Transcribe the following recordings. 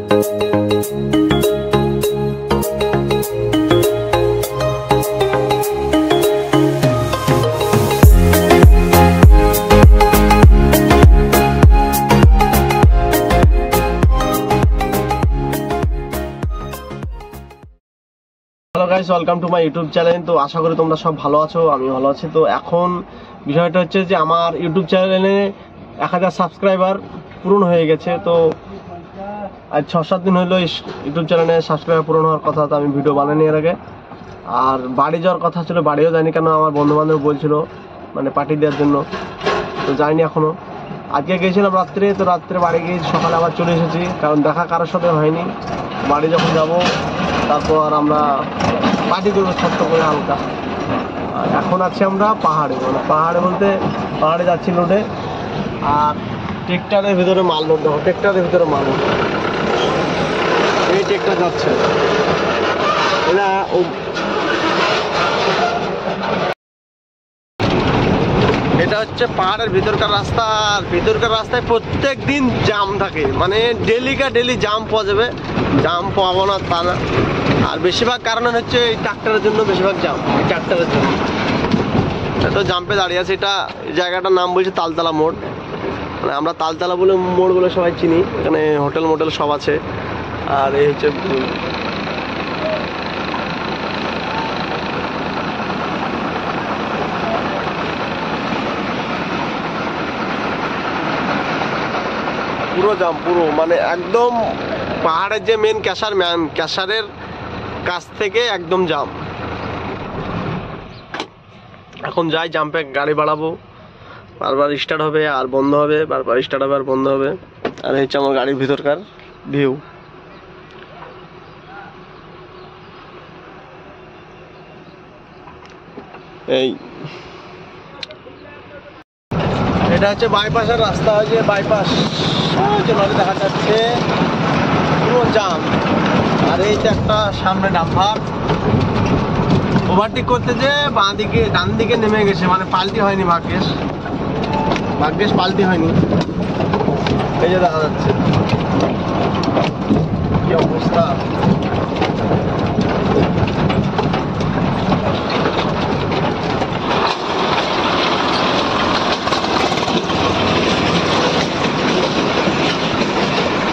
Hello guys, welcome to my YouTube channel. তো আশা করি তোমরা সব ভালো আছো, আমি ভালো আছি। তো এখন বিষয়টা হচ্ছে যে আমার ইউটিউব চ্যানেলে 1000 সাবস্ক্রাইবার পূরণ হয়ে গেছে। তো আজ 6-7 দিন হলো ইউটিউব চ্যানেলে সাবস্ক্রাইবার পূরণ হওয়ার কথা। তো আমি ভিডিও বানাইনি এর আগে। আর বাড়ি যাওয়ার কথা ছিল, বাড়িও যাইনি, কেন আমার বন্ধুবান্ধব বলছিল মানে পার্টি দেওয়ার জন্য। তো যাইনি এখনও। আজকে গিয়েছিলাম রাত্রে, তো রাত্রে বাড়ি গিয়ে সকালে আবার চলে এসেছি, কারণ দেখা কারোর সাথে হয়নি। বাড়ি যখন যাব তারপর আমরা পার্টি করবো ছোট্ট করে হালকা। আর এখন আছি আমরা পাহাড়ে, মানে পাহাড়ে বলতে পাহাড়ে যাচ্ছি লোডে। আর ট্রেক্টরের ভিতরে মাল লোড দেবো, ট্রেক্টরের ভিতরে মাল লোড। এই ট্রেক্টর যাচ্ছে, এটা হচ্ছে পাহাড়ের ভিতরকার রাস্তা। আর ভিতরকার রাস্তায় প্রত্যেক দিন জাম থাকে, মানে ডেলি জাম পাওয়া যাবে, জাম পাবো না তা না। আর বেশিরভাগ কারণ হচ্ছে এই ট্রাক্টরের জন্য, বেশিরভাগ জাম এই ট্রাক্টরের জন্য। তো জাম্পে দাঁড়িয়ে আছে। এটা জায়গাটার নাম বলছে তালতলা মোড়, মানে আমরা তালতলা বলে মোড় বলে সবাই চিনি। এখানে হোটেল মোটেল সব আছে। আর এই হচ্ছে পুরো জাম, পুরো মানে একদম পাহাড়ের যে মেন ক্যাশারের কাছ থেকে একদম জাম। এখন যাই, জাম্পে গাড়ি বাড়াবো, বারবার স্টার্ট হবে আর বন্ধ হবে, বারবার স্টার্ট হবে আর বন্ধ হবে। আর এই হচ্ছে আমার গাড়ির ভিতরকার ভিউ। এই এটা হচ্ছে বাইপাসের রাস্তা, হয়েছে বাইপাস দেখা যাচ্ছে, পুরো জাম। আর এই যে একটা সামনে ডাম্পার ওভারটেক করতে যে ডান দিকে নেমে গেছে, মানে পাল্টি হয়নি, ভাগ্যেশ পাল্টি হয়নি। এই যে দেখা যাচ্ছে কি অবস্থা।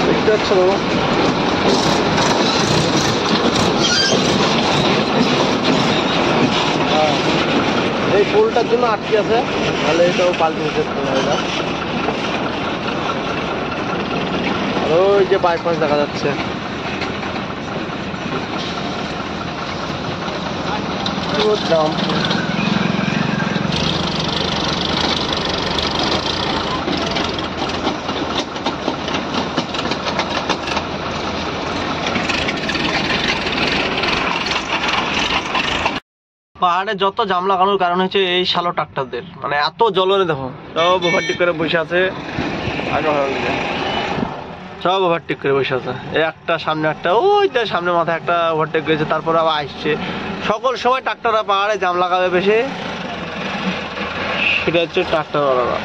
দেখতে পাচ্ছ বাবা, এই পোলটার জন্য আটকে আছে, তাহলে এটাও পাল্টে হতে এটা। আর ওই যে বাইপাস দেখা যাচ্ছে, জাম। পাহাড়ে যত জাম লাগানোর কারণ হচ্ছে এই শালো ট্রাক্টরদের, মানে এত জ্বলনে দেখো, সব ওভারটেক করে বসে আছে। সব ওভারটেক করে বসে আছে। এই একটা সামনে একটা, ওই তো সামনে মাথায় একটা ওভারটেক করেছে, তারপর আবার আসছে। সকল সময় ট্রাক্টররা পাহাড়ে জাম লাগাবে বেশি, সেটা হচ্ছে ট্রাক্টরওয়ালারা।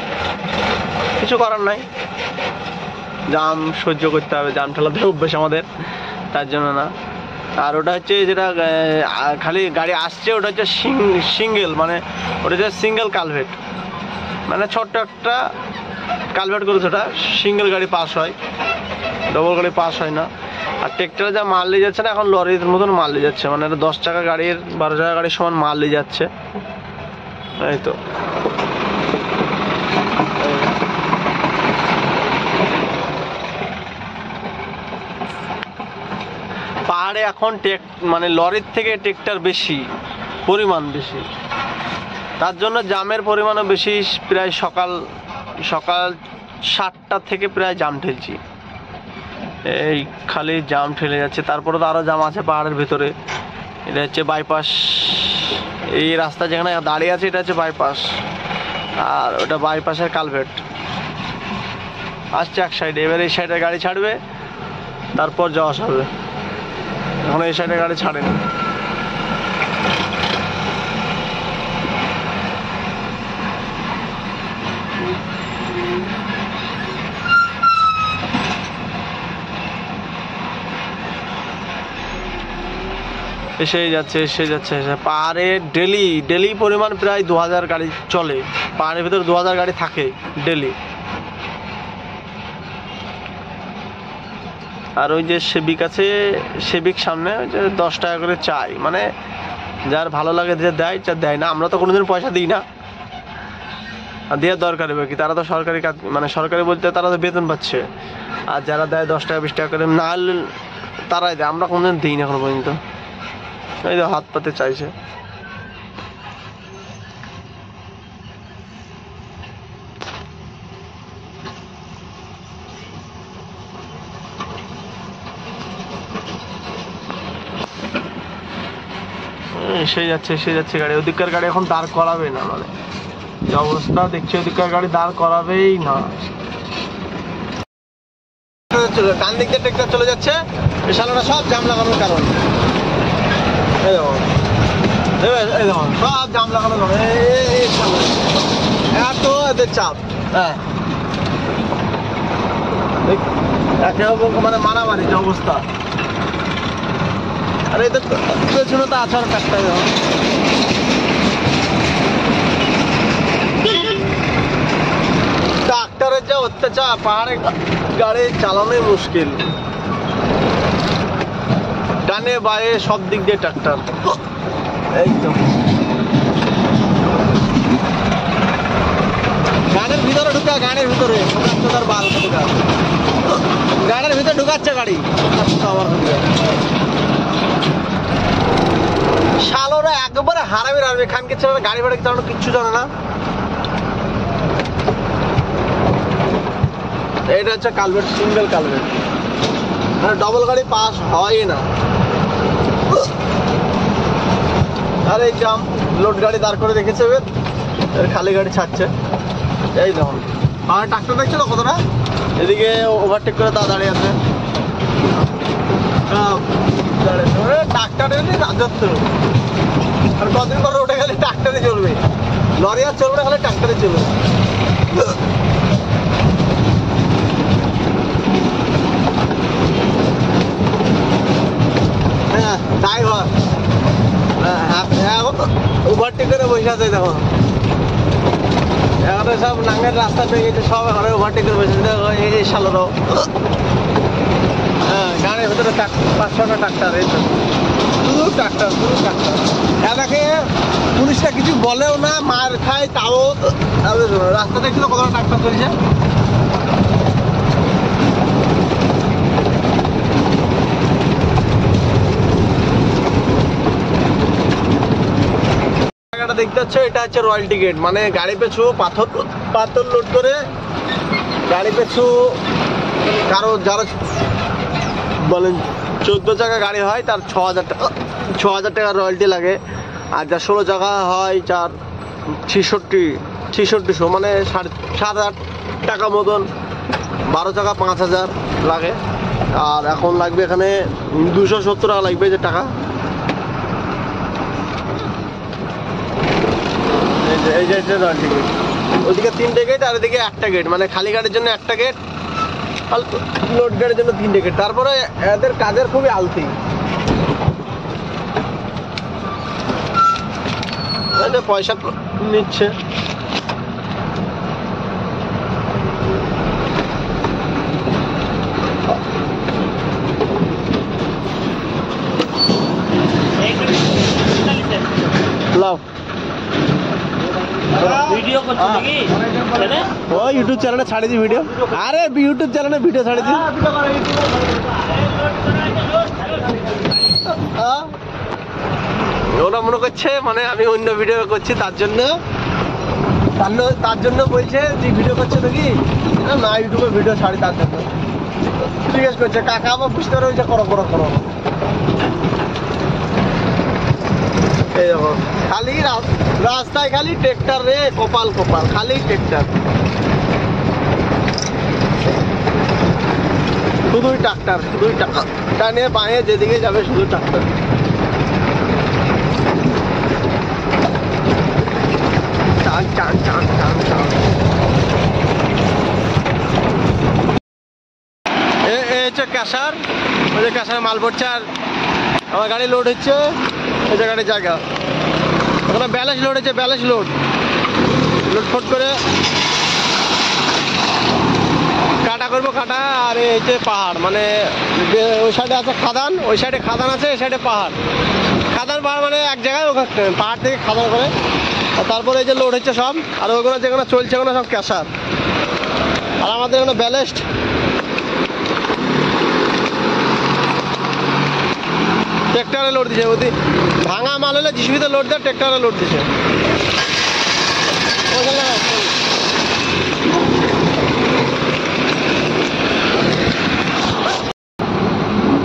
কিছু করার নাই, জাম সহ্য করতে হবে, জাম ঠেলাতে অভ্যেস আমাদের, তার জন্য না। আর ওটা হচ্ছে যেটা খালি গাড়ি আসছে, ওটা হচ্ছে সিঙ্গেল, মানে ওটা হচ্ছে সিঙ্গেল কালভেট, মানে ছোট্ট একটা কালভেট করেছে, ওটা সিঙ্গেল গাড়ি পাস হয়, ডবল গাড়ি পাস হয় না। আর ট্রেক্টরে যা মাল নিয়ে যাচ্ছে না, এখন লরির মতন মাল নিয়ে যাচ্ছে, মানে 10 টাকা গাড়ির 12 টাকা গাড়ির সমান মাল নিয়ে যাচ্ছে। এই তো পাহাড়ে এখন মানে লরির থেকে ট্রেক্টর বেশি, পরিমাণ বেশি, তার জন্য জামের পরিমাণও বেশি। প্রায় সকাল 7টা থেকে প্রায় জাম ঠেলছি, এই খালি জাম ঠেলে যাচ্ছে। তারপরে তো আরও জাম আছে পাহাড়ের ভিতরে। এটা হচ্ছে বাইপাস, এই রাস্তা যেখানে দাঁড়িয়ে আছে এটা হচ্ছে বাইপাস। আর ওটা বাইপাসের কালভেট আসছে এক সাইডে। এবার এই সাইডে গাড়ি ছাড়বে, তারপর যাওয়া হবে। এখন এই সাইডে গাড়ি ছাড়েনি। এসেই যাচ্ছে পাহাড়ে ডেলি পরিমাণ প্রায় 2000 গাড়ি চলে, পাহাড়ের ভিতরে 2000 গাড়ি থাকে ডেলি। আর ওই যে সেবিক আছে, সেবিক সামনে ওই যে 10 টাকা করে চাই, মানে যার ভালো লাগে যে দেয়, যা দেয় না। আমরা তো কোনোদিন পয়সা দিই না, আর দেওয়ার দরকার হবে কি, তারা তো সরকারি কাজ, মানে সরকারি বলতে তারা তো বেতন পাচ্ছে, আর যারা দেয় 10 টাকা 20 টাকা করে না তারাই দেয়, আমরা কোনোদিন দিই না এখনো পর্যন্ত। এই তো হাত পাতে চাইছে। এসে যাচ্ছে গাড়ি, ওদিককার গাড়ি এখন দাঁড় করাবে না, মানে যে অবস্থা দেখছি ওদিককার গাড়ি দাঁড় করাবেই না। ডান দিক দিয়ে ট্রেক্টর চলে যাচ্ছে, এই শালারা সব জাম লাগানোর কারণ, এই দেখুন সব জাম লাগানোর কারণ, এত এদের চাপ। হ্যাঁ, একে অপরকে মানে মারামারি যে অবস্থা। আর এদের পেছনে তো আছাড় কাটতে হবে। ট্রাক্টরের যা অত্যাচার, পাহাড়ে গাড়ি চালানোই মুশকিল, ডানে বায়ে সব দিক দিয়ে ট্রাক্টর। এই তো গানের ভিতরে ঢুকা, গানের ভিতরে গানের ভিতরে ঢুকাচ্ছে গাড়ি আমার। শালোরা একবারে হারাবে খানকে ছেলে, গাড়ি ভাড়া চালানো কিচ্ছু জানে না। এটা হচ্ছে কালভেট, সিঙ্গেল কালভেট, মানে ডবল গাড়ি পাস হয় না। আর এই জাম, লোড গাড়ি দাঁড় করে রেখেছে, খালি গাড়ি ছাড়ছে। এই দেখুন আর ট্রাক্টর দেখছো তো কতটা, এদিকে ওভারটেক করে তা দাঁড়িয়ে আছে। ট্রাক্টরের রাজত্ব, আর কদিন পরে উঠে গেলে ট্রাক্টরে চলবে, লরি আর চলবে না, খালি ট্রাক্টরে চলবে। হ্যাঁ ড্রাইভার ওভারটেক করে বসে আছে, দেখো এখন সব নাঙ্গের রাস্তা পেয়ে গেছে, সব এখন ওভারটেক করে বসে আছে। এই শালোরাও হ্যাঁ, গাড়ির ভিতরে 500টা ট্রাক্টর, এই তো শুধু ট্রাক্টর। এটাকে পুলিশটা কিছু বলেও না, মার খায়, তাও রাস্তা দেখছিল কতটা ট্রাক্টর চলছে। দেখতে পাচ্ছ, এটা হচ্ছে রয়্যালটি গেট, মানে গাড়ি পেছু পাথর লোড করে গাড়ি পেছু কারো যারা বলেন 14 চাকা গাড়ি হয় তার 6000 টাকা রয়্যালটি লাগে, আর যা 16 চাকা হয় যার 6600 মানে 7,500 টাকা মতন, 12 চাকা 5000 লাগে। আর এখন লাগবে এখানে 270 টাকা লাগবে যে টাকা। এই যে রয়্যালটি গেট, ওদিকে 3টে গেট আর এদিকে 1টা গেট, মানে খালি গাড়ির জন্য 1টা গেট, লোড গাড়ির জন্য 3টে গেট। তারপরে এদের কাজের খুবই আলতি, পয়সা নিচ্ছে। ভিডিও করছো নাকি? ও ইউটিউব চ্যানেলে ছাড়িয়েছি ভিডিও, আরে ইউটিউব চ্যানেলে ভিডিও ছাড়িয়েছি। ওরা মনে করছে মানে আমি অন্য ভিডিও করছি, তার জন্য বলছে যে ভিডিও করছে নাকি, না ইউটিউবে ভিডিও ছাড়ি, তার জন্য জিজ্ঞেস করছে। কাকা আবার বুঝতে পারে যে করো। এই দেখো খালি রাস্তায় খালি ট্রেক্টর রে, কপাল খালি ট্রেক্টর, শুধুই ট্রাক্টর, ডানে বাঁয়ে যেদিকে যাবে শুধু ট্রাক্টর। এই হচ্ছে ক্যাশার, ওই যে ক্যাশার মাল পড়ছে, আর আমার গাড়ি লোড হচ্ছে এই জায়গাটার জায়গা, ওখানে ব্যালেন্স লোড হচ্ছে, ব্যালেন্স লোড ফট করে কাটা করবো, কাটা। আর এই যে পাহাড়, মানে ওই সাইডে আছে খাদান, ওই সাইডে খাদান আছে, এই সাইডে পাহাড়। খাদান পাহাড় মানে এক জায়গায়, ওখানে পাহাড় থেকে খাদান করে, আর তারপরে এই যে লোড হচ্ছে সব। আর ওইগুলো যেগুলো চলছে ওগুলো সব ক্যাশার। আর আমাদের এখানে ব্যালেস্ট, ট্রেক্টরে লোড দিছে। ওদি ভাঙা মাল হলে জিসিবিতে লোড দেয়, ট্রেক্টরে লোড দিছে।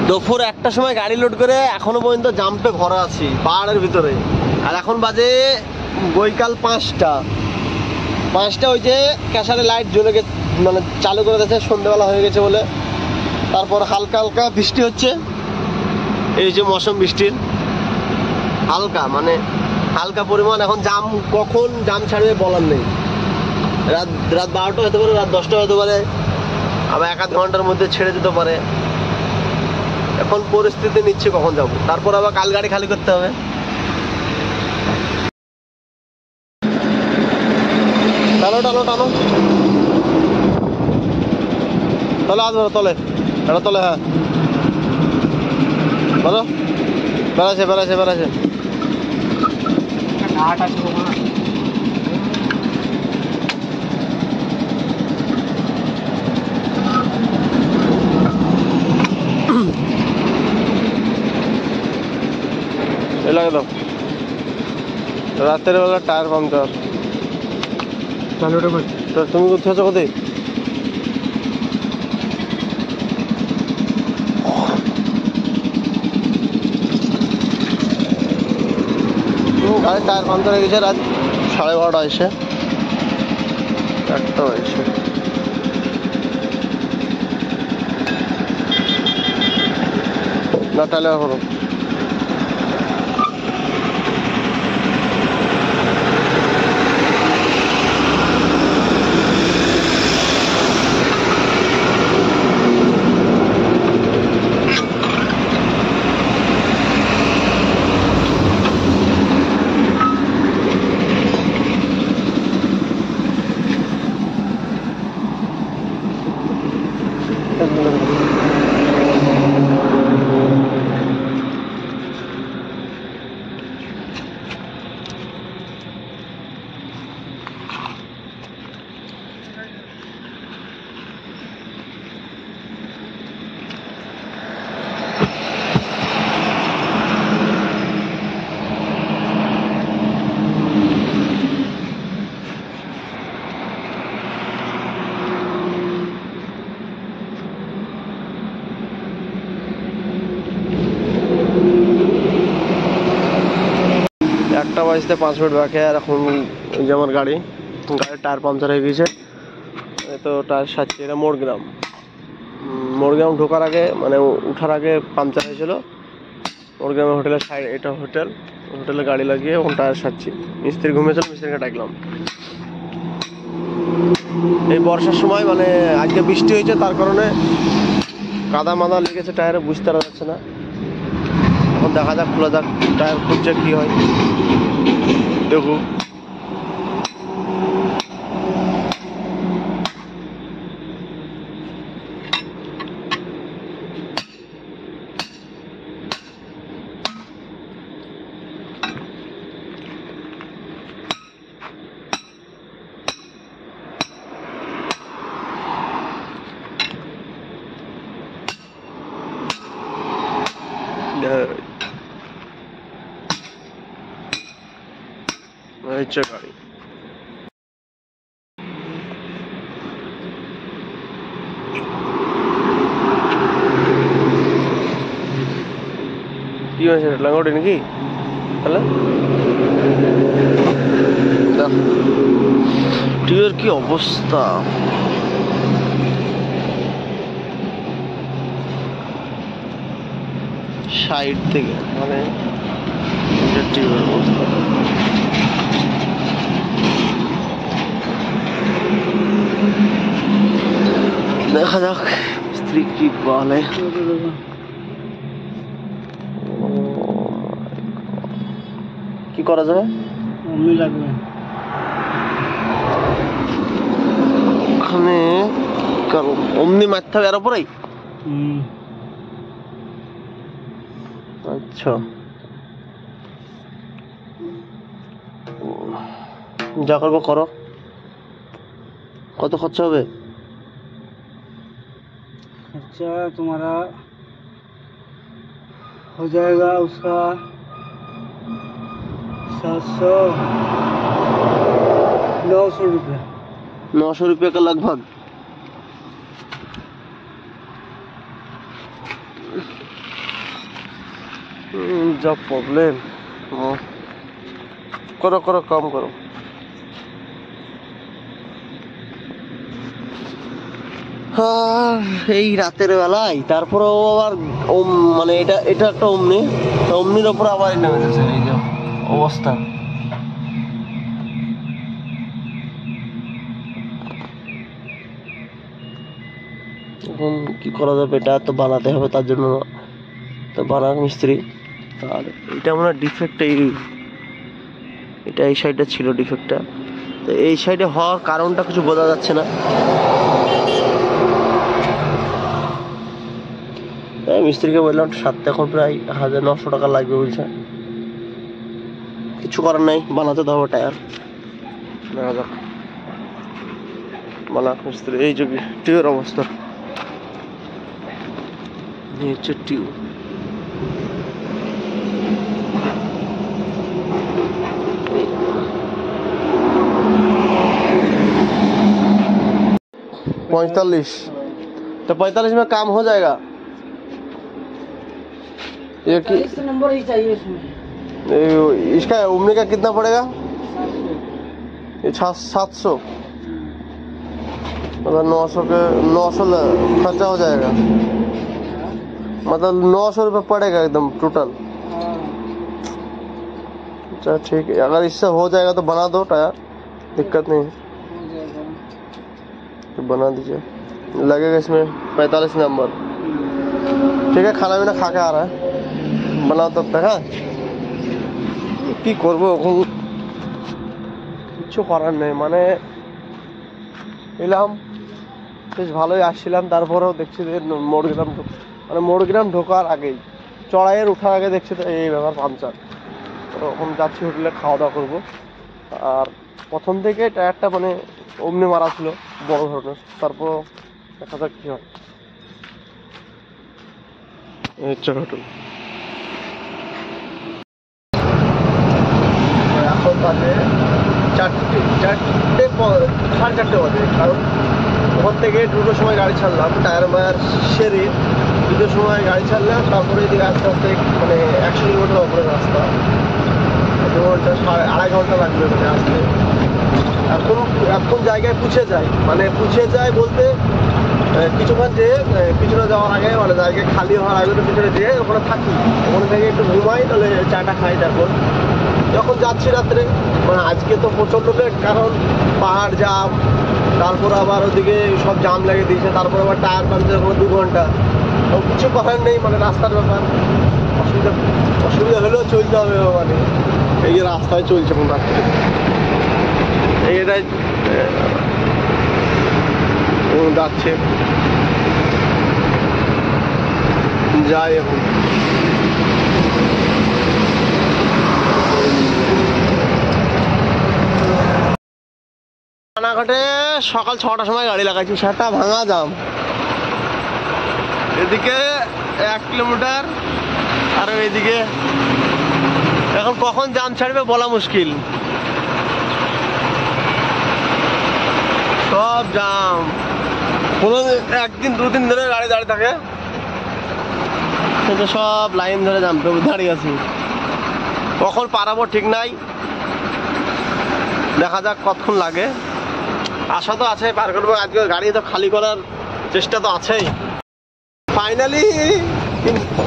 দুপুর 1টার সময় গাড়ি লোড করে এখনো পর্যন্ত জাম্পে ভরা আছি পাহাড়ের ভিতরে। আর এখন বাজে বৈকাল 5টা। ওই যে ক্যাশারে লাইট জ্বলে গেছে, মানে চালু করে দিয়েছে, সন্ধ্যেবেলা হয়ে গেছে বলে। তারপর হালকা হালকা বৃষ্টি হচ্ছে, এই যে মৌসুম বৃষ্টির হালকা, মানে হালকা পরিমাণ। এখন জাম, কখন জাম ছাড়বে বলার নেই। রাত 12টা হতে পারে, রাত 10টা হতে পারে, আবার 1-8 ঘন্টার মধ্যে ছেড়ে দিতে পারে। এখন পরিস্থিতি নিচ্ছে কখন যাব। তারপর আবার কাল গাড়ি খালি করতে হবে। টানো টানো টানো, তলে হাত ধরো, তলে এটা তলে। হ্যাঁ বলো, বেড়াচ্ছে বেড়াচ্ছে বেড়াচ্ছে। লাগে দাও, রাতের বেলা টায়ার পাংচার। তুমি কোথায় আছো? কোথায়? গাড়ির টায়ার পাংচার হয়ে গেছে। রাত 12:30 এসে 1টা এসে না তাহলে করো। একটা বাজতে 5 মিনিট বাকি। আর এখন এই যে আমার গাড়ির টায়ার পাংচার হয়ে গেছে। তো টায়ার সারছি। এটা মোড়গ্রাম ঢোকার আগে, মানে উঠার আগে পাংচার হয়েছিল। মোড়গ্রামের হোটেলের সাইড, এটা হোটেলে গাড়ি লাগিয়ে এখন টায়ার সারছি। মিস্ত্রি ঘুমিয়েছিল, মিস্ত্রিকে ডাকলাম। এই বর্ষার সময়, মানে আজকে বৃষ্টি হয়েছে, তার কারণে কাদা মাদা লেগেছে টায়ারে, বুঝতে পারা যাচ্ছে না। এখন দেখা যাক, খোলা যাক, টায়ার খুলছে কি হয় দেখো। হচ্ছে গাড়ি। কি হয়েছে? লাঙ্গড়ি নাকি? তাহলে টিউবের কি অবস্থা! সাইড থেকে, মানে টিউবের অবস্থা। দেখা যাক স্ত্রী কি বলে। কি করা যাবে? অমনি লাগবে। ওখানে অমনি মারতে হবে এর উপরেই। আচ্ছা, যা করবো করো। কত খরচা হবে? खर्चा तुम्हारा हो जाएगा उसका 700 900 रुपये। 900 रुपये का लगभग। जब प्रॉब्लम करो करो कम करो। এই রাতের বেলায় তারপরেও আবার মানে এটা এটা একটা অমনি, অমনির ওপর আবার নেমে গেছে। এই যে অবস্থা, এখন কি করা যাবে? এটা তো বানাতে হবে, তার জন্য তো বানাক মিস্ত্রি। আর এটা মনে হয় ডিফেক্টটা, এটা এই সাইডে ছিল ডিফেক্টটা, তো এই সাইডে হওয়ার কারণটা কিছু বোঝা যাচ্ছে না। মিস্ত্রিকে বললাম সাথে এখন প্রায় 1900 টাকা লাগবে বলছে। কিছু করার নাই, বানাতে দেবো টায়ার। দেখা যাক বানাক মিস্ত্রি। এই যে টিউবের অবস্থা, হচ্ছে টিউব। तो 45 में काम हो जाएगा। ये कि नंबर ही चाहिए इसमें। इसका उमने का कितना पड़ेगा? ये 700, मतलब 900 के 900 खर्चा हो जाएगा, मतलब 900 रुपये पड़ेगा एकदम टोटल। अच्छा ठीक है, अगर इससे हो जाएगा तो बना दो टायर, दिक्कत नहीं है, तो बना दीजिए। लगेगा इसमें 45 नंबर। ठीक है, खाना पीना खा के आ रहा है, बनाओ तब तक। हाँ, কি করবো এখন, কিছু করার নেই। মানে এলাম বেশ ভালোই আসছিলাম, তারপরেও দেখছি যে মোড়গ্রাম, মানে মোড়গ্রাম ঢোকার আগেই, চড়াইয়ের ওঠার আগে দেখছি তো এই ব্যাপার, পাংচার। তো এখন যাচ্ছি হোটেলে, খাওয়া দাওয়া করবো। আর প্রথম থেকে টায়ারটা মানে অমনি মারা ছিল বড় ধরনের, তারপর দেখা যাক কি হয়। হোটেল এখন বাজে 4টে, 4টে 4:30 বাজে। কারণ ওখান থেকে 2টোর সময় গাড়ি ছাড়লাম, টায়ার মায়ার সেরে 2টোর সময় গাড়ি ছাড়লাম। তারপরে এদিকে আস্তে আস্তে মানে 100 কিলোমিটার ওপরে রাস্তা, 2 ঘন্টা 2.5 ঘন্টা লাগবে মানে আসতে। এখন জায়গায় পুছে যায়, মানে পুছে যায় বলতে কিছুক্ষণ যেয়ে পিছনে যাওয়ার আগে, মানে জায়গায় খালি হওয়ার আগে তো পিছনে যেয়ে ওখানে থাকি, ওখানে থেকে একটু ঘুমাই, তাহলে চাটা খাই। তারপর যখন যাচ্ছি রাত্রে, মানে আজকে তো প্রচণ্ড লেট, কারণ পাহাড় জাম, তারপর আবার ওদিকে সব জাম লেগে দিয়েছে, তারপর আবার টায়ার পাঞ্চার করে 2 ঘন্টা। তো কিছু করার নেই, মানে রাস্তার ব্যাপার, অসুবিধা হলেও চলতে হবে। মানে এই যে রাস্তায় চলছে এখন রাত্রে, এটাই যাচ্ছে, যাই এখন। রানাঘাটে সকাল 6টার সময় গাড়ি লাগাইছি, সেটা ভাঙা জাম। এদিকে 1 কিলোমিটার, আর এদিকে এখন কখন জাম ছাড়বে বলা মুশকিল, সব জাম। কোনো একদিন 2 দিন ধরে গাড়ি দাঁড়িয়ে থাকে, কিন্তু সব লাইন ধরে জাম দাঁড়িয়ে আছি। কখন পারাবো ঠিক নাই, দেখা যাক কতক্ষণ লাগে। আশা তো আছে পার করবো আজকে, গাড়ি তো খালি করার চেষ্টা তো আছেই। ফাইনালি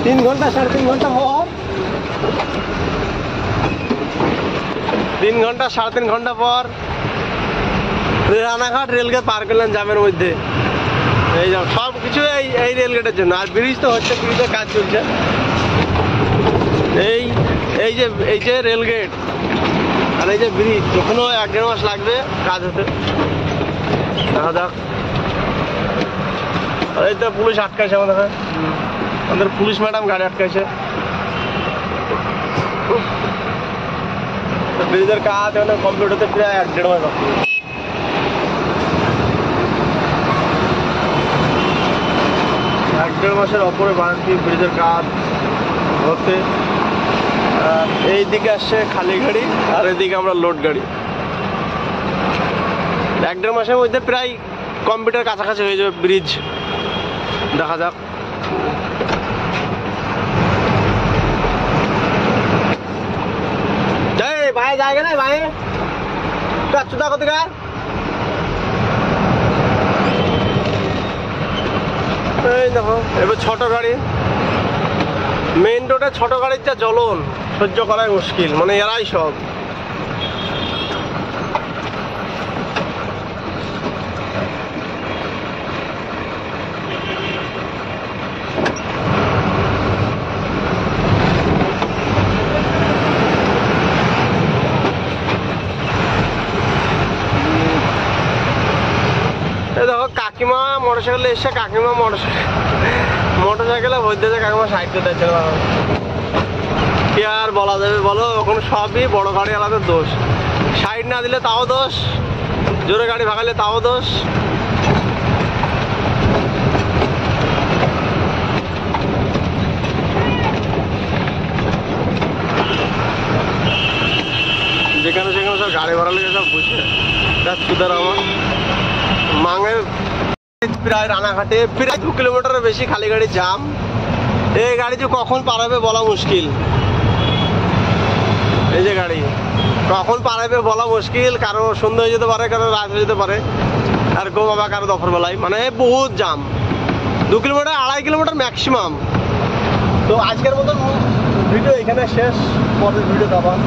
3 ঘন্টা 3.5 ঘন্টা পর, 3 ঘন্টা 3.5 ঘন্টা পর রানাঘাট রেলগেট পার করলেন জামের মধ্যে। এই যে সব কিছু এই রেলগেটের জন্য। আর ব্রিজ তো হচ্ছে, ব্রিজের কাজ চলছে। এই যে রেলগেট, আর এই যে ব্রিজ, ওখানেও 1-1.5 মাস লাগবে কাজ হতে, দেখা যাক। আর এই তো পুলিশ আটকাইছে আমাদের পুলিশ ম্যাডাম গাড়ি আটকাইছে। ব্রিজের কাজ এখানে কমপ্লিট হতে প্রায় 1-1.5 মাস বাকি। 1-1.5 মাসের ওপরে বাকি ব্রিজের কাজ হতে। এই দিকে আসছে খালি গাড়ি, আর এদিকে আমরা লোড গাড়ি। 1-1.5 মাসের মধ্যে প্রায় কমপ্লিটের কাছাকাছি হয়ে যাবে ব্রিজ, দেখা যাক। ভাই জায়গা নাই ভাই, চুদা কোথাকার। এই দেখো এবার ছোট গাড়ি, মেইন রোডে ছোট গাড়ির যা জ্বলন সহ্য করাই মুশকিল, মানে এরাই সব। দেখো কাকিমা মোটরসাইকেলে এসে, কাকিমা মোটরসাইকেলে বলতেছে কাকিমা সাইড দিতে চাইছে না। কি আর বলা যাবে বলো, এখন সবই বড় গাড়ি আলাদা দোষ। সাইড না দিলে তাও দোষ, জোরে গাড়ি ভাগালে তাও দোষ। যেখানে সেখানে সব গাড়ি ভাড়া লেগে সব বুঝে সুদার আমার মাঙের প্রায় রানাঘাটে প্রায় 2 কিলোমিটারের বেশি খালি গাড়ি জাম। এই গাড়ি যে কখন পারাবে বলা মুশকিল, এই যে গাড়ি কখন পারাবে বলা মুশকিল। কারো সন্ধ্যা হয়ে যেতে পারে, কারো রাত হয়ে যেতে পারে, আর গো বাবা কারো দফর বেলায়, মানে বহুত জাম। 2 কিলোমিটার 2.5 কিলোমিটার ম্যাক্সিমাম। তো আজকের মতন ভিডিও এখানে শেষ, পরের ভিডিও আবার